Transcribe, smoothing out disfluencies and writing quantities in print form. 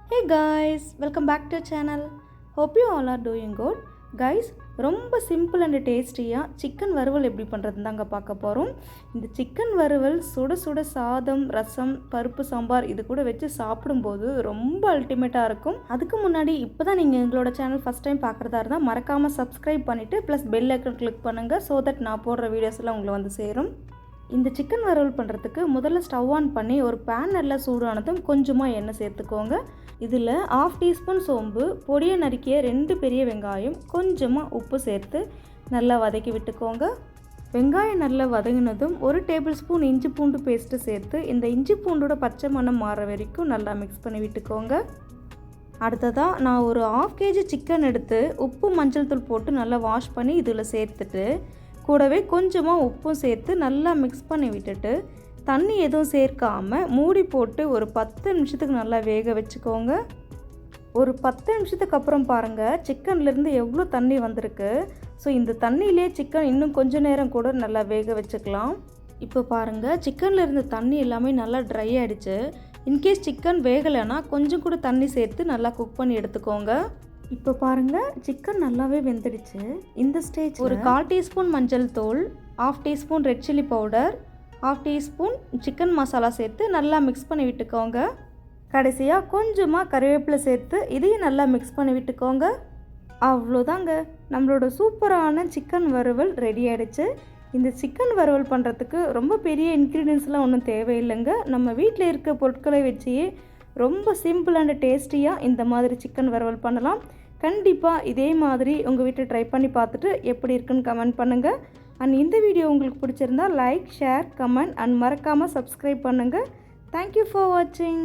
Hey guys, welcome back to our channel. Hope you all are doing good. Guys, ரொம்ப simple and டேஸ்டியாக chicken வறுவல் எப்படி பண்ணுறதுன்னு தாங்க பார்க்க போகிறோம். இந்த சிக்கன் வறுவல் சுட சுட சாதம், ரசம், பருப்பு சாம்பார் இது கூட வச்சு சாப்பிடும்போது ரொம்ப அல்டிமேட்டாக இருக்கும். அதுக்கு முன்னாடி இப்போ தான் நீங்கள் எங்களோட சேனல் ஃபஸ்ட் டைம் பார்க்குறதா இருந்தால் மறக்காமல் சப்ஸ்கிரைப் பண்ணிவிட்டு ப்ளஸ் பெல் ஐக்கன் கிளிக் பண்ணுங்கள். ஸோ தட் நான் போடுற வீடியோஸ் எல்லாம் உங்களை வந்து சேரும். இந்த சிக்கன் வறுவல் பண்ணுறதுக்கு முதல்ல ஸ்டவ் ஆன் பண்ணி ஒரு பேன் நல்லா சூடானதும் கொஞ்சமாக எண்ணெய் சேர்த்துக்கோங்க. இதில் 1/2 டீஸ்பூன் சோம்பு, பொடியை நறுக்கிய 2 பெரிய வெங்காயம், கொஞ்சமாக உப்பு சேர்த்து நல்லா வதக்கி விட்டுக்கோங்க. வெங்காயம் நல்லா வதங்கினதும் 1 டேபிள் ஸ்பூன் இஞ்சி பூண்டு பேஸ்ட்டு சேர்த்து இந்த இஞ்சி பூண்டோட பச்சை மணம் மாற வரைக்கும் நல்லா மிக்ஸ் பண்ணி விட்டுக்கோங்க. அடுத்ததாக நான் ஒரு 1/2 kg சிக்கன் எடுத்து உப்பு மஞ்சள் தூள் போட்டு நல்லா வாஷ் பண்ணி இதில் சேர்த்துட்டு கூடவே கொஞ்சமாக உப்பும் சேர்த்து நல்லா மிக்ஸ் பண்ணி விட்டுட்டு தண்ணி எதுவும் சேர்க்காமல் மூடி போட்டு ஒரு 10 நிமிஷத்துக்கு நல்லா வேக வச்சுக்கோங்க. ஒரு 10 நிமிஷத்துக்கு அப்புறம் பாருங்கள் சிக்கன்லேருந்து எவ்வளோ தண்ணி வந்திருக்கு. ஸோ இந்த தண்ணியிலே சிக்கன் இன்னும் கொஞ்சம் நேரம் கூட நல்லா வேக வச்சுக்கலாம். இப்போ பாருங்கள் சிக்கன்லேருந்து தண்ணி எல்லாமே நல்லா ட்ரை ஆகிடுச்சு. இன்கேஸ் சிக்கன் வேகலைன்னா கொஞ்சம் கூட தண்ணி சேர்த்து நல்லா குக் பண்ணி எடுத்துக்கோங்க. இப்போ பாருங்கள் சிக்கன் நல்லாவே வெந்துடுச்சு. இந்த ஸ்டேஜ் ஒரு 1/4 டீஸ்பூன் மஞ்சள் தூள், 1/2 teaspoon red chilli powder, 1/2 teaspoon chicken masala சேர்த்து நல்லா மிக்ஸ் பண்ணி விட்டுக்கோங்க. கடைசியாக கொஞ்சமாக கறிவேப்பிலை சேர்த்து இதையும் நல்லா மிக்ஸ் பண்ணி விட்டுக்கோங்க. அவ்வளோதாங்க, நம்மளோட சூப்பரான சிக்கன் வறுவல் ரெடி ஆகிடுச்சு. இந்த சிக்கன் வறுவல் பண்ணுறதுக்கு ரொம்ப பெரிய இன்க்ரீடியன்ஸ்லாம் ஒன்றும் தேவையில்லைங்க. நம்ம வீட்டில் இருக்க பொருட்களை வச்சே ரொம்ப சிம்பிள் அண்ட் டேஸ்டியாக இந்த மாதிரி சிக்கன் வறுவல் பண்ணலாம். கண்டிப்பாக இதே மாதிரி உங்கள் வீட்டில் ட்ரை பண்ணி பார்த்துட்டு எப்படி இருக்குன்னு கமெண்ட் பண்ணுங்கள். அண்ட் இந்த வீடியோ உங்களுக்கு பிடிச்சிருந்தா லைக், ஷேர், கமெண்ட் அண்ட் மறக்காமல் சப்ஸ்கிரைப் பண்ணுங்கள். தேங்க்யூ ஃபார் வாட்சிங்.